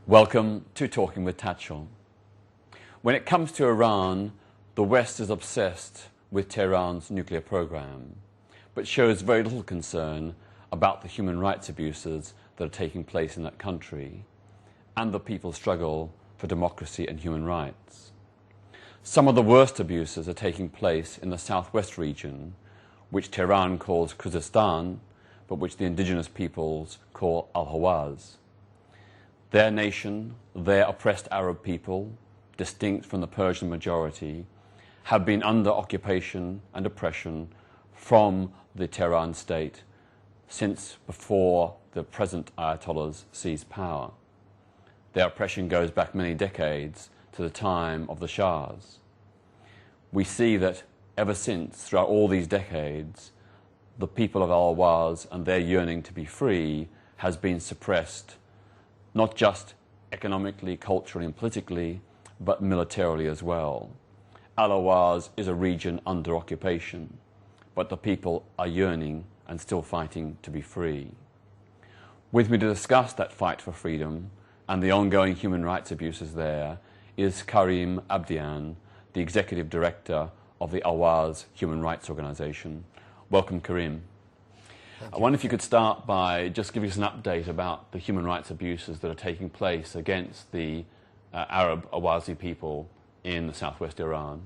Welcome to Talking with Tatchell. When it comes to Iran, the West is obsessed with Tehran's nuclear program, but shows very little concern about the human rights abuses that are taking place in that country and the people's struggle for democracy and human rights. Some of the worst abuses are taking place in the southwest region, which Tehran calls Khuzestan, but which the indigenous peoples call Ahwaz. Their nation, their oppressed Arab people, distinct from the Persian majority, have been under occupation and oppression from the Tehran state since before the present Ayatollahs seized power. Their oppression goes back many decades to the time of the Shahs. We see that ever since, throughout all these decades, the people of Ahwaz and their yearning to be free has been suppressed, not just economically, culturally and politically, but militarily as well. Ahwaz is a region under occupation, but the people are yearning and still fighting to be free. With me to discuss that fight for freedom and the ongoing human rights abuses there is Karim Abdian, the Executive Director of the Ahwaz Human Rights Organisation. Welcome, Karim. I wonder if you could start by just giving us an update about the human rights abuses that are taking place against the Arab Ahwazi people in the southwest Iran.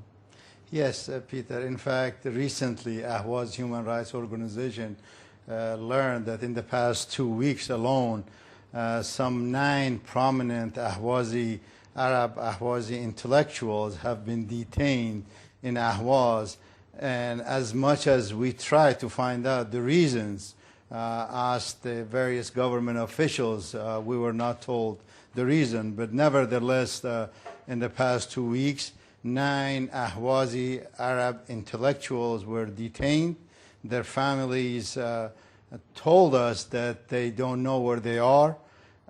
Yes, Peter. In fact, recently, Ahwaz Human Rights Organization learned that in the past 2 weeks alone, some 9 prominent Ahwazi Arab Ahwazi intellectuals have been detained in Ahwaz. And as much as we try to find out the reasons, asked the various government officials, we were not told the reason. But nevertheless, in the past 2 weeks, 9 Ahwazi Arab intellectuals were detained. Their families told us that they don't know where they are,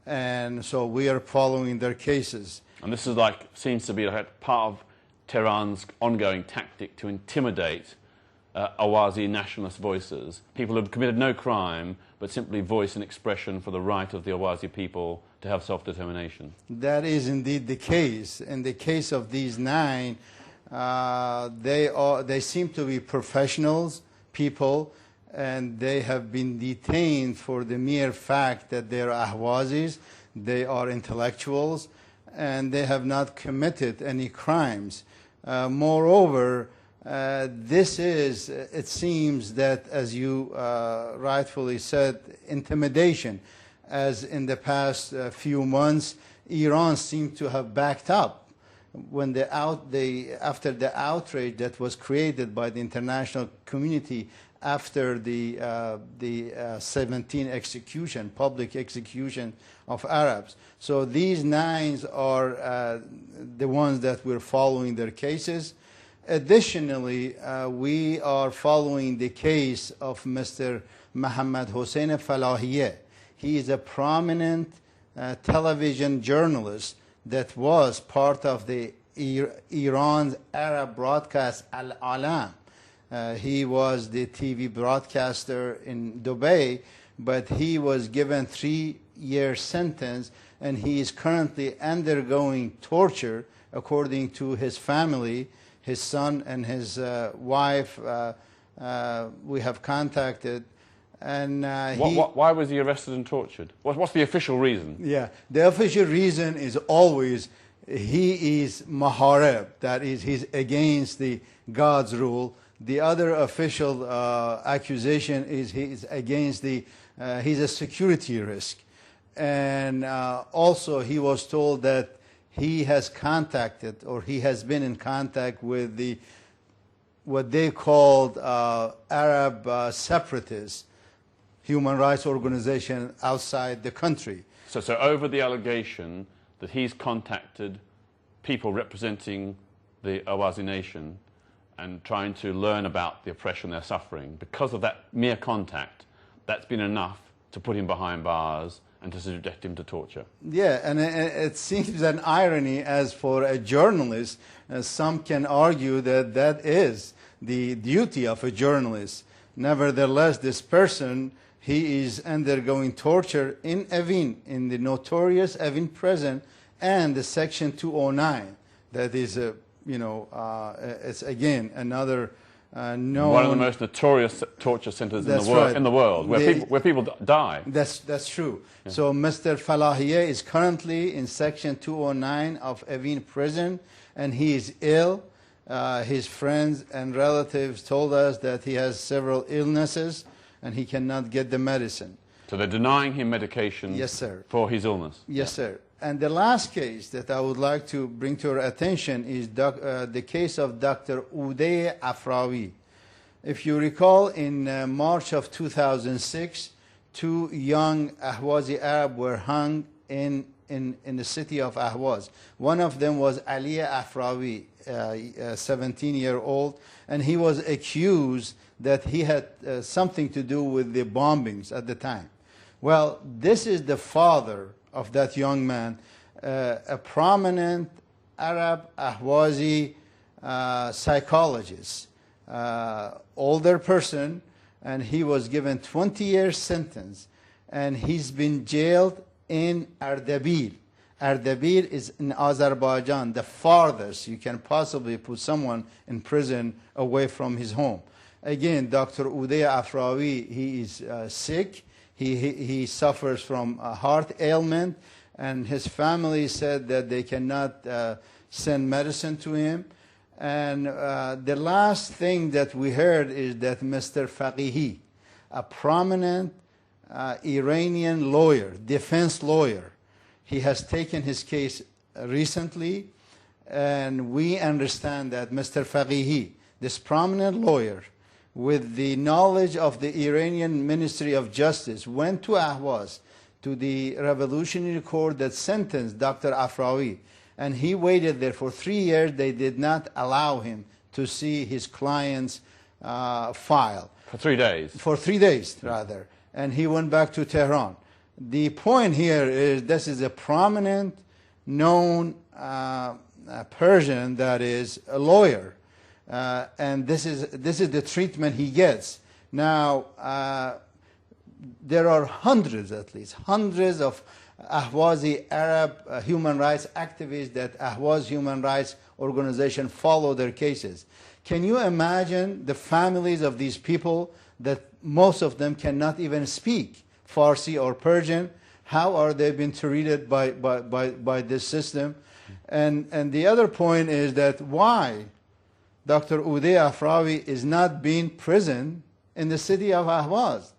and so we are following their cases. And this is seems to be part of Tehran's ongoing tactic to intimidate Ahwazi nationalist voices, people who have committed no crime, but simply voice an expression for the right of the Ahwazi people to have self-determination. That is indeed the case. In the case of these 9, they seem to be professionals, people, and they have been detained for the mere fact that they are Ahwazis, they are intellectuals, and they have not committed any crimes. Moreover, it seems that, as you rightfully said, intimidation, as in the past few months, Iran seemed to have backed up when after the outrage that was created by the international community after the 17 execution, public execution of Arabs. So these 9 are the ones that we're following their cases. Additionally, we are following the case of Mr. Mohammed Hossein Falahiyeh. He is a prominent television journalist that was part of the Iran's Arab broadcast Al-Alam. He was the TV broadcaster in Dubai, but he was given 3-year sentence, and he is currently undergoing torture, according to his family, his son and his wife. We have contacted. And why was he arrested and tortured? What's the official reason? Yeah, the official reason is always he is Mohareb, that is, he's against the God's rule. The other official accusation is he's against he's a security risk. And also he was told that he has contacted, or he has been in contact with what they called Arab separatists, human rights organization outside the country. So over the allegation that he's contacted people representing the Ahwazi nation and trying to learn about the oppression they're suffering, because of that mere contact, that's been enough to put him behind bars and to subject him to torture. Yeah, and it seems an irony, as for a journalist, some can argue that that is the duty of a journalist. Nevertheless, this person He is undergoing torture in Evin, in the notorious Evin prison, and the Section 209. That is, it's again another known... One of the most notorious torture centers in the world, where people die. That's true. Yeah. So Mr. Falahieh is currently in Section 209 of Evin prison, and he is ill. His friends and relatives told us that he has several illnesses and he cannot get the medicine. So they're denying him medication, yes, sir, for his illness? Yes, sir. And the last case that I would like to bring to your attention is the case of Dr. Uday Afrawi. If you recall, in March of 2006, 2 young Ahwazi Arab were hung in the city of Ahwaz. One of them was Ali Afrawi, 17-year-old, and he was accused that he had something to do with the bombings at the time. Well, this is the father of that young man, a prominent Arab Ahwazi psychologist, older person, and he was given 20-year sentence, and he's been jailed in Ardabil. Ardabil is in Azerbaijan, the farthest you can possibly put someone in prison away from his home. Again, Dr. Uday Afrawi, he is sick. He suffers from a heart ailment, and his family said that they cannot send medicine to him. And the last thing that we heard is that Mr. Faqihi, a prominent Iranian lawyer, defense lawyer, he has taken his case recently, and we understand that Mr. Faqihi, this prominent lawyer, with the knowledge of the Iranian Ministry of Justice, went to Ahwaz, to the revolutionary court that sentenced Dr. Afrawi, and he waited there for 3 years. They did not allow him to see his client's file. For 3 days? For 3 days, rather. And he went back to Tehran. The point here is this is a prominent, known Persian that is a lawyer. And this is the treatment he gets. Now, there are hundreds, at least, hundreds of Ahwazi Arab human rights activists that Ahwaz Human Rights Organization follow their cases. Can you imagine the families of these people that most of them cannot even speak Farsi or Persian? How are they being treated by this system? And the other point is that why Dr. Uday Afrawi is not being imprisoned in the city of Ahwaz.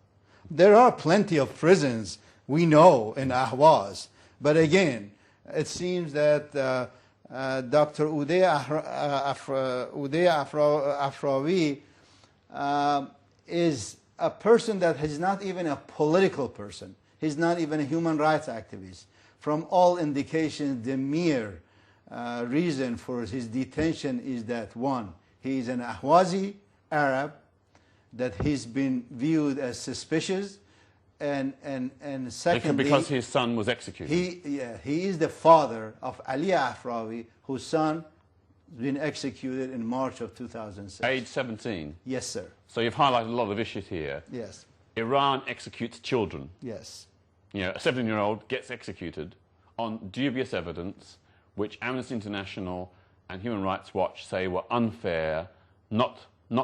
There are plenty of prisons we know in Ahwaz, but again, it seems that Dr. Uday Afrawi is a person that is not even a political person. He's not even a human rights activist. From all indications, the mere reason for his detention is that, one, he is an Ahwazi Arab, that he's been viewed as suspicious, and secondly... Because his son was executed. He is the father of Ali Afrawi, whose son has been executed in March of 2006. Age 17? Yes, sir. So you've highlighted a lot of issues here. Yes. Iran executes children. Yes. You know, a 17-year-old gets executed on dubious evidence, which Amnesty International and Human Rights Watch say were unfair, not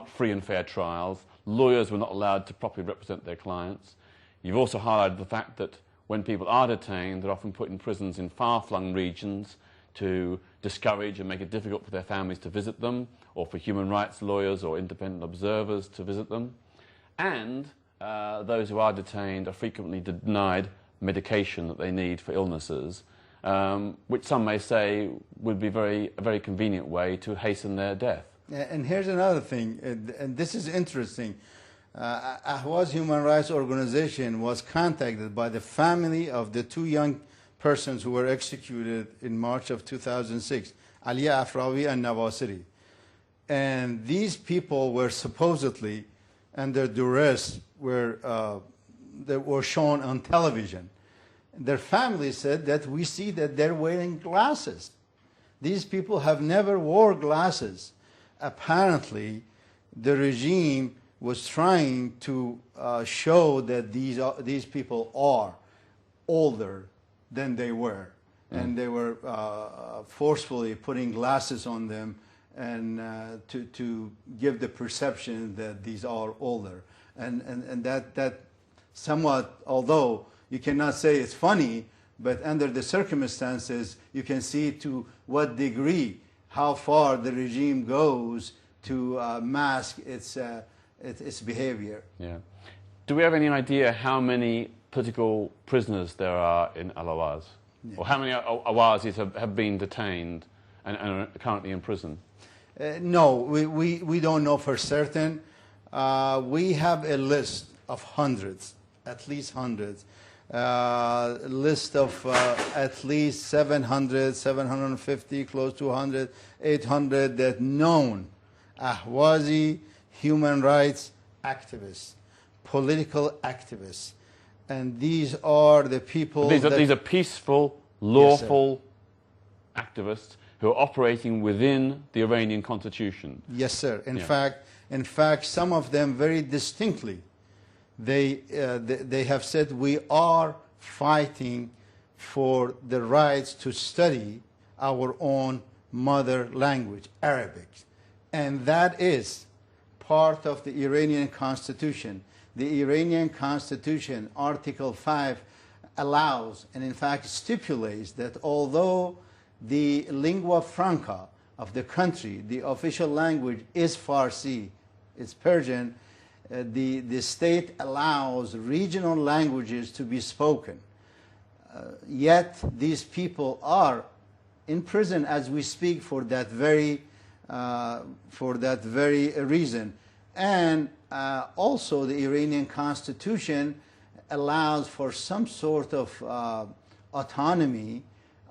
free and fair trials. Lawyers were not allowed to properly represent their clients. You've also highlighted the fact that when people are detained, they're often put in prisons in far-flung regions to discourage and make it difficult for their families to visit them, or for human rights lawyers or independent observers to visit them. And those who are detained are frequently denied medication that they need for illnesses, which some may say would be a very convenient way to hasten their death. And here's another thing, and this is interesting. Ahwaz Human Rights Organization was contacted by the family of the 2 young persons who were executed in March of 2006, Ali Afrawi and Nawasiri. And these people were supposedly under duress, they were shown on television. Their family said that we see that they're wearing glasses. These people have never wore glasses. Apparently, the regime was trying to show that these people are older than they were. And they were forcefully putting glasses on them and to give the perception that these are older. And that somewhat, although you cannot say it's funny, but under the circumstances, you can see to what degree, how far the regime goes to mask its behavior. Yeah. Do we have any idea how many political prisoners there are in Ahwaz? Yeah. Or how many Ahwazis have been detained and are currently in prison? No, we don't know for certain. We have a list of hundreds, at least hundreds. List of at least 700, 750, close to 100, 800 that known Ahwazi human rights activists, political activists. And these are the people... These are peaceful, lawful activists who are operating within the Iranian constitution. Yes, sir. In fact, some of them very distinctly, they have said, we are fighting for the rights to study our own mother language, Arabic. And that is part of the Iranian constitution. The Iranian constitution, Article 5, allows and in fact stipulates that although the lingua franca of the country, the official language is Farsi, it's Persian, the state allows regional languages to be spoken. Yet these people are in prison as we speak for that very reason. And also the Iranian constitution allows for some sort of autonomy.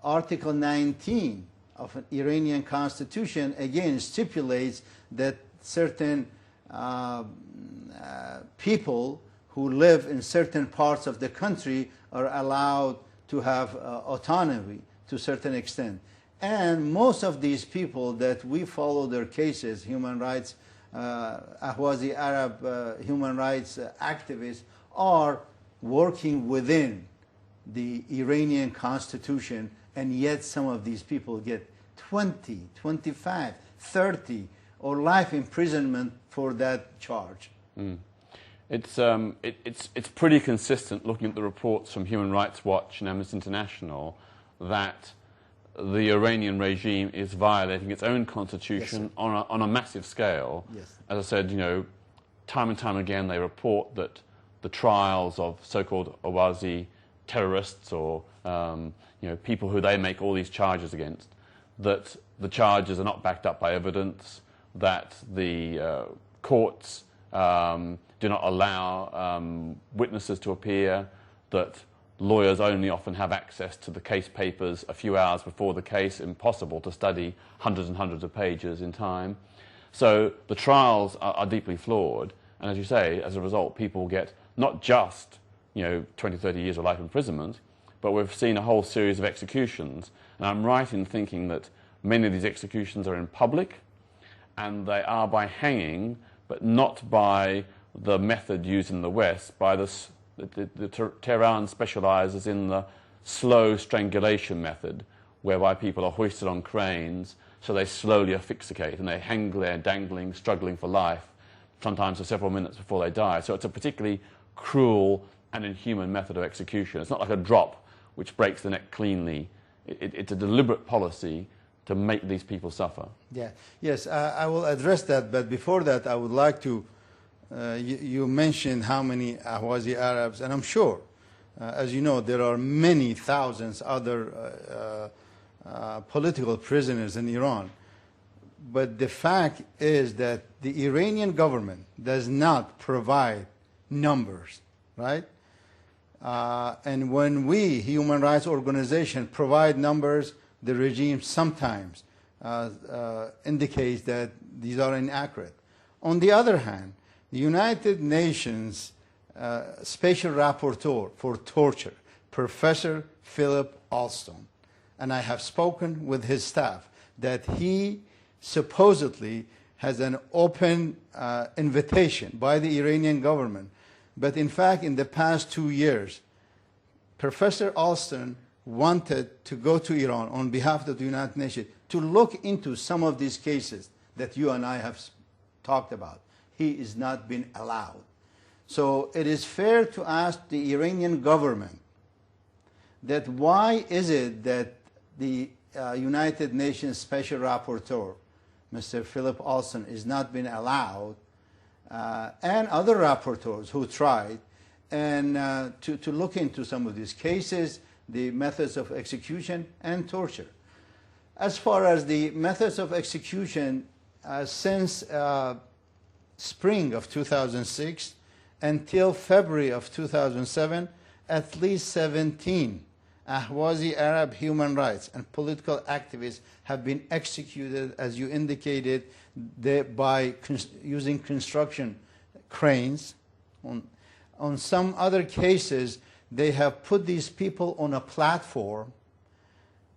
Article 19 of an Iranian constitution again stipulates that certain people who live in certain parts of the country are allowed to have autonomy to a certain extent. And most of these people that we follow their cases, human rights, Ahwazi Arab human rights activists, are working within the Iranian constitution, and yet some of these people get 20, 25, 30, or life imprisonment for that charge. Mm. It's pretty consistent, looking at the reports from Human Rights Watch and Amnesty International, that the Iranian regime is violating its own constitution on a massive scale. Yes. As I said, time and time again they report that the trials of so-called Ahwazi terrorists or people who they make all these charges against, that the charges are not backed up by evidence, that the courts do not allow witnesses to appear, that lawyers only often have access to the case papers a few hours before the case, impossible to study hundreds and hundreds of pages in time. So the trials are deeply flawed, and as you say, as a result, people get not just 20, 30 years of life imprisonment, but we've seen a whole series of executions. And I'm right in thinking that many of these executions are in public, and they are by hanging, but not by the method used in the West, by the Tehran specializes in the slow strangulation method, whereby people are hoisted on cranes, so they slowly asphyxiate, and they hang there dangling, struggling for life, sometimes for several minutes before they die. So it's a particularly cruel and inhuman method of execution. It's not like a drop which breaks the neck cleanly. It's a deliberate policy to make these people suffer. Yeah. Yes, I will address that, but before that I would like to you mentioned how many Ahwazi Arabs, and I'm sure, as you know, there are many thousands other political prisoners in Iran. But the fact is that the Iranian government does not provide numbers, right? And when we, human rights organizations, provide numbers, the regime sometimes indicates that these are inaccurate. On the other hand, the United Nations Special Rapporteur for Torture, Professor Philip Alston, and I have spoken with his staff, that he supposedly has an open invitation by the Iranian government. But in fact, in the past 2 years, Professor Alston wanted to go to Iran on behalf of the United Nations to look into some of these cases that you and I have talked about. He is not being allowed. So it is fair to ask the Iranian government that why is it that the United Nations Special Rapporteur, Mr. Philip Alston, is not being allowed, and other rapporteurs who tried, and to look into some of these cases, the methods of execution and torture. As far as the methods of execution, since spring of 2006 until February of 2007, at least 17 Ahwazi Arab human rights and political activists have been executed, as you indicated, by using construction cranes. On some other cases, they have put these people on a platform,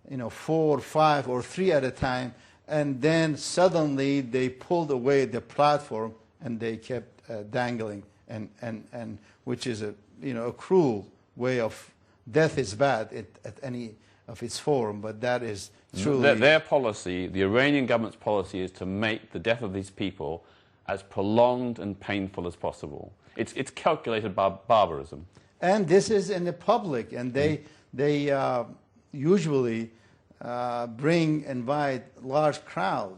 4 or 5 or 3 at a time, and then suddenly they pulled away the platform and they kept dangling, and which is a cruel way of. Death is bad at any of its form, but that is truly... Their policy, the Iranian government's policy, is to make the death of these people as prolonged and painful as possible. It's calculated barbarism. And this is in the public, and they usually invite large crowds.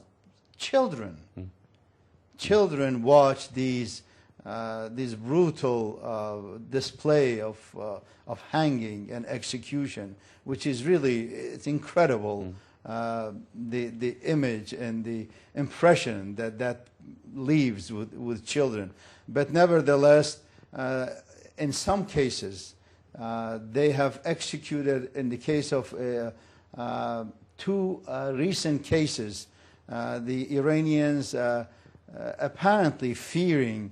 Children watch these brutal display of hanging and execution, which is really, it's incredible, the image and the impression that leaves with children. But nevertheless, in some cases, they have executed, in the case of 2 recent cases, the Iranians apparently fearing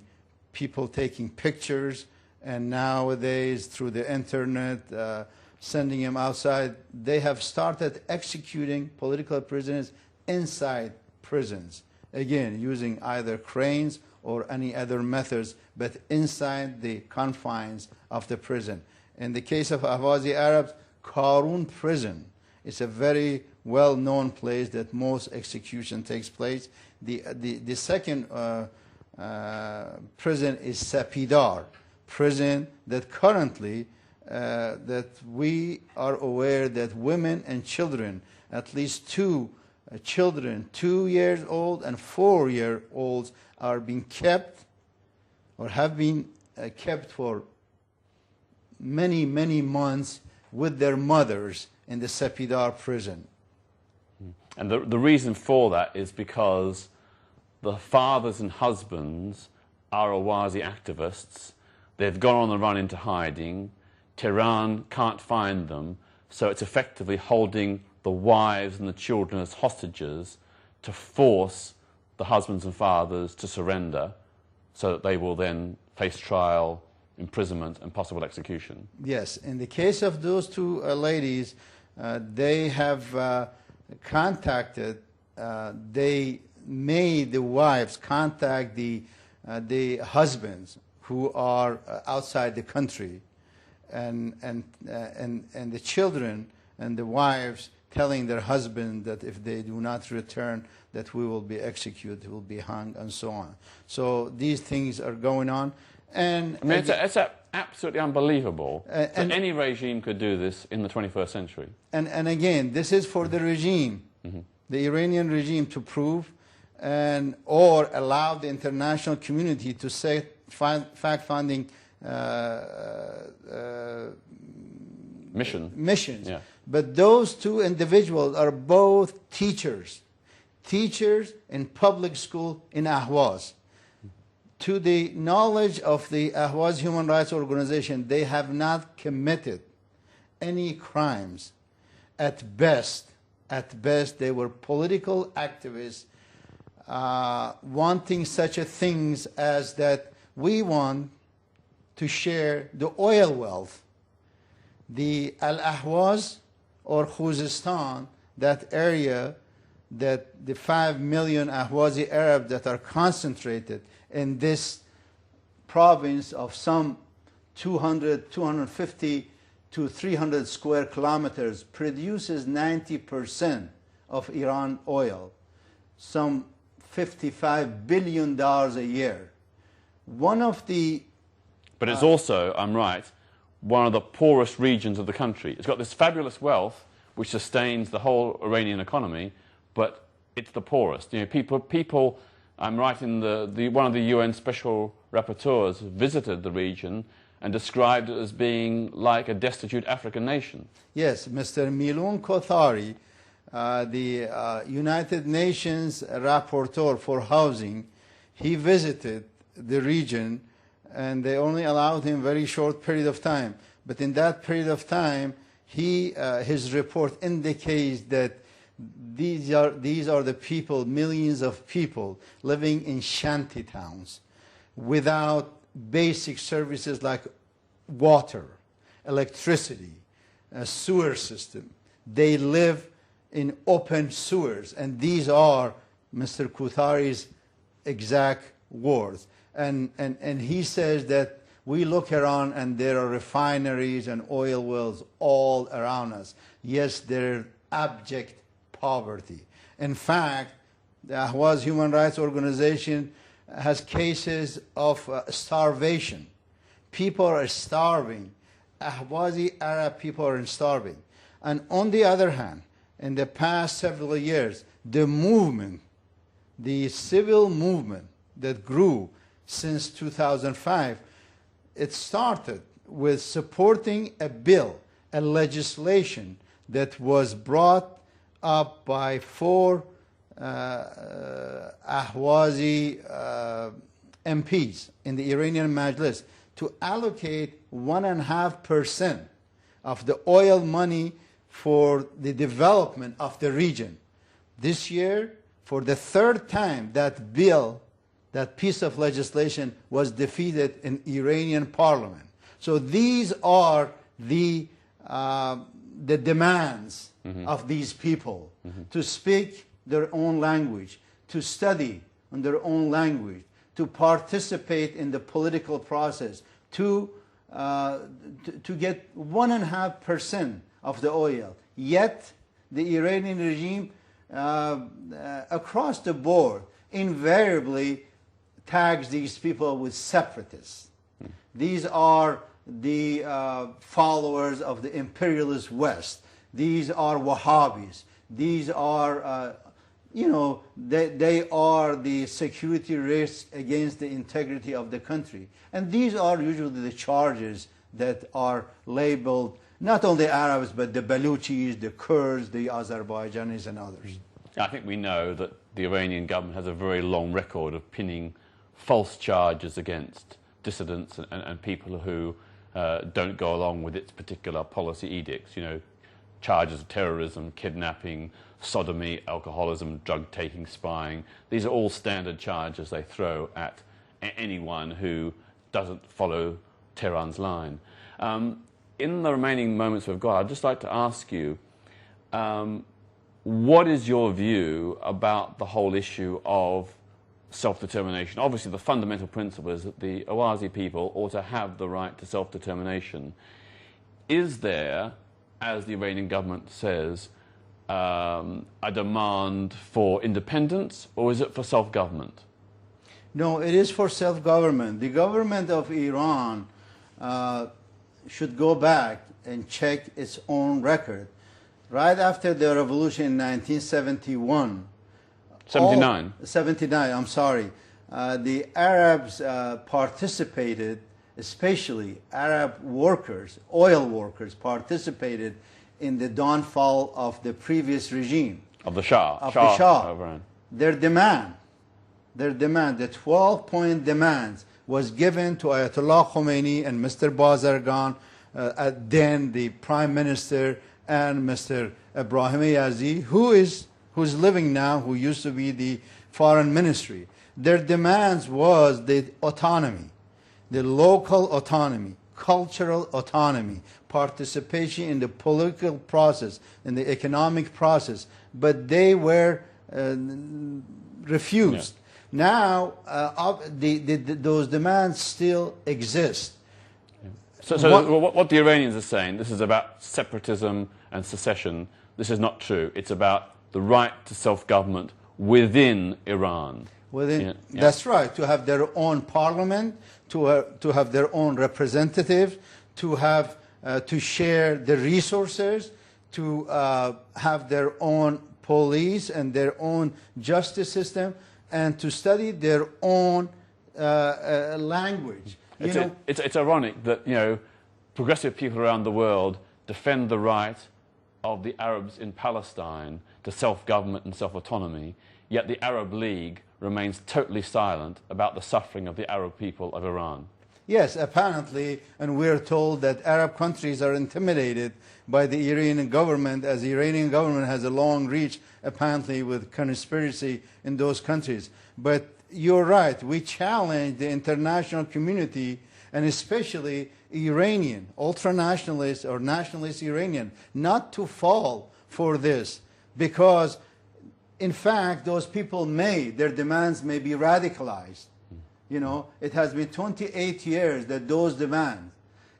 people taking pictures, and nowadays through the internet, sending them outside, they have started executing political prisoners inside prisons. Again, using either cranes or any other methods, but inside the confines of the prison. In the case of Ahwazi Arabs, Karun prison is a very well-known place that most execution takes place. The second prison is Sapidar prison, that currently that we are aware that women and children, at least 2 children, 2 years old and 4-year-olds, are being kept or have been kept for many months with their mothers in the Sapidar prison. And the reason for that is because the fathers and husbands are Ahwazi activists. They've gone on the run into hiding. Tehran can't find them, so it's effectively holding the wives and the children as hostages to force the husbands and fathers to surrender, so that they will then face trial, imprisonment, and possible execution. Yes, in the case of those 2 ladies, they have contacted, they made the wives contact the husbands who are outside the country, and the children and the wives telling their husband that if they do not return, that we will be executed, will be hung, and so on. So these things are going on, and I mean, it's absolutely unbelievable that any regime could do this in the 21st century. And again, this is for the regime, the Iranian regime, to prove or allow the international community to say fact-finding missions. Yeah. But those 2 individuals are both teachers in public school in Ahwaz. To the knowledge of the Ahwaz Human Rights Organization, they have not committed any crimes. At best, they were political activists wanting such a things as that we want to share the oil wealth. The Al-Ahwaz or Khuzestan, that area that the 5 million Ahwazi Arab that are concentrated in this province of some 250 to 300 square kilometers produces 90% of Iran oil, some $55 billion a year. One of the... But it's also, I'm right, one of the poorest regions of the country. It's got this fabulous wealth which sustains the whole Iranian economy, but it's the poorest. You know, people I'm right in one of the UN special rapporteurs visited the region and described it as being like a destitute African nation. Yes, Mr. Milun Kothari, the United Nations rapporteur for housing, he visited the region, and they only allowed him a very short period of time. But in that period of time, his report indicates that these are the people, millions of people living in shanty towns without basic services like water, electricity, a sewer system. They live in open sewers, and these are Mr. Kothari's exact words. And he says that we look around and there are refineries and oil wells all around us. Yes, there abject poverty. In fact, the Ahwaz Human Rights Organization has cases of starvation. People are starving. Ahwazi Arab people are starving. And on the other hand, in the past several years, the movement, the civil movement that grew since 2005, it started with supporting a bill, a legislation that was brought up by 4 Ahwazi MPs in the Iranian Majlis to allocate 1.5% of the oil money for the development of the region. This year, for the 3rd time, that bill, that piece of legislation was defeated in Iranian parliament. So these are the demands of these people, to speak their own language, to study in their own language, to participate in the political process, to get 1.5% of the oil. Yet the Iranian regime across the board invariably tags these people with separatists. These are the followers of the imperialist West. These are Wahhabis. These are, they are the security risk against the integrity of the country. And these are usually the charges that are labeled not only Arabs, but the Baluchis, the Kurds, the Azerbaijanis, and others. I think we know that the Iranian government has a very long record of pinning false charges against dissidents and people who don't go along with its particular policy edicts. You know, charges of terrorism, kidnapping, sodomy, alcoholism, drug-taking, spying. These are all standard charges they throw at anyone who doesn't follow Tehran's line. In the remaining moments we've got, I'd just like to ask you, what is your view about the whole issue of self-determination? Obviously, the fundamental principle is that the Ahwazi people ought to have the right to self-determination. Is there, as the Iranian government says, a demand for independence, or is it for self-government? No, it is for self-government. The government of Iran should go back and check its own record. Right after the revolution in 1971, 79, I'm sorry, the Arabs participated, especially Arab workers, oil workers, participated in the downfall of the previous regime. Of the Shah. Of the Shah. Their demand, the 12-point demands was given to Ayatollah Khomeini and Mr. Bazargan, then the Prime Minister, and Mr. Ibrahim Yazdi, who's living now, who used to be the Foreign Ministry. Their demands was the autonomy, the local autonomy, cultural autonomy, participation in the political process, in the economic process. But they were refused. Now, those demands still exist. So what the Iranians are saying, this is about separatism and secession. This is not true. It's about the right to self-government within Iran. That's right, to have their own parliament, to have their own representatives, to share the resources, to have their own police and their own justice system, and to study their own language. It's ironic that, you know, progressive people around the world defend the right of the Arabs in Palestine to self-government and self-autonomy, yet the Arab League remains totally silent about the suffering of the Arab people of Iran. Yes, apparently, and we're told that Arab countries are intimidated by the Iranian government, as the Iranian government has a long reach, apparently, with conspiracy in those countries. But you're right, we challenge the international community, and especially Iranian, ultra-nationalists or nationalist Iranian, not to fall for this, because in fact, those people their demands may be radicalized. You know, it has been 28 years that those demands,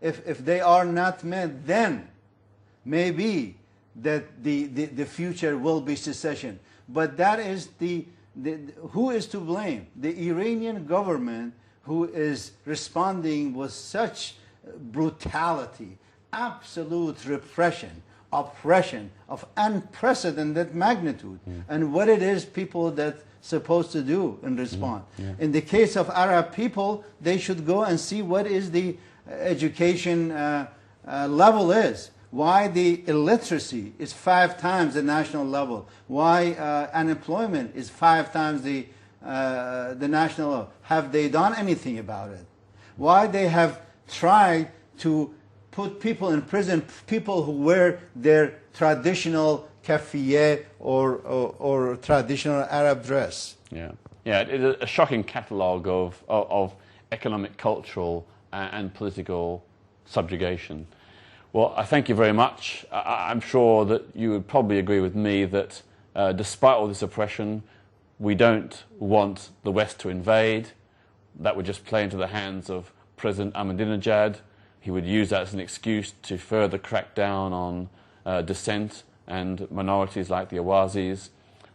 if they are not met, then maybe that the future will be secession. But that is who is to blame? The Iranian government, who is responding with such brutality, absolute repression, oppression of unprecedented magnitude, and what it is people that supposed to do in response. In the case of Arab people, they should go and see what is the education level is. Why the illiteracy is 5 times the national level. Why unemployment is 5 times the national level. Have they done anything about it? Why they have tried to put people in prison, people who wear their traditional kafiyeh or traditional Arab dress. Yeah, it is a shocking catalogue of economic, cultural and political subjugation. Well, I thank you very much. I'm sure that you would probably agree with me that despite all this oppression, we don't want the West to invade. That would just play into the hands of President Ahmadinejad. He would use that as an excuse to further crack down on dissent and minorities like the Ahwazis.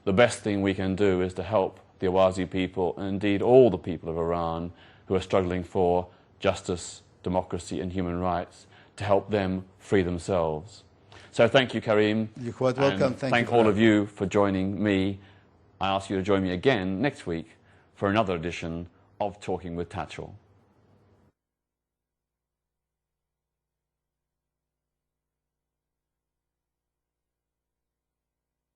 The best thing we can do is to help the Ahwazi people, and indeed all the people of Iran who are struggling for justice, democracy and human rights, to help them free themselves. So thank you, Karim. You're quite welcome. Thank all of you for joining me. I ask you to join me again next week for another edition of Talking with Tatchell.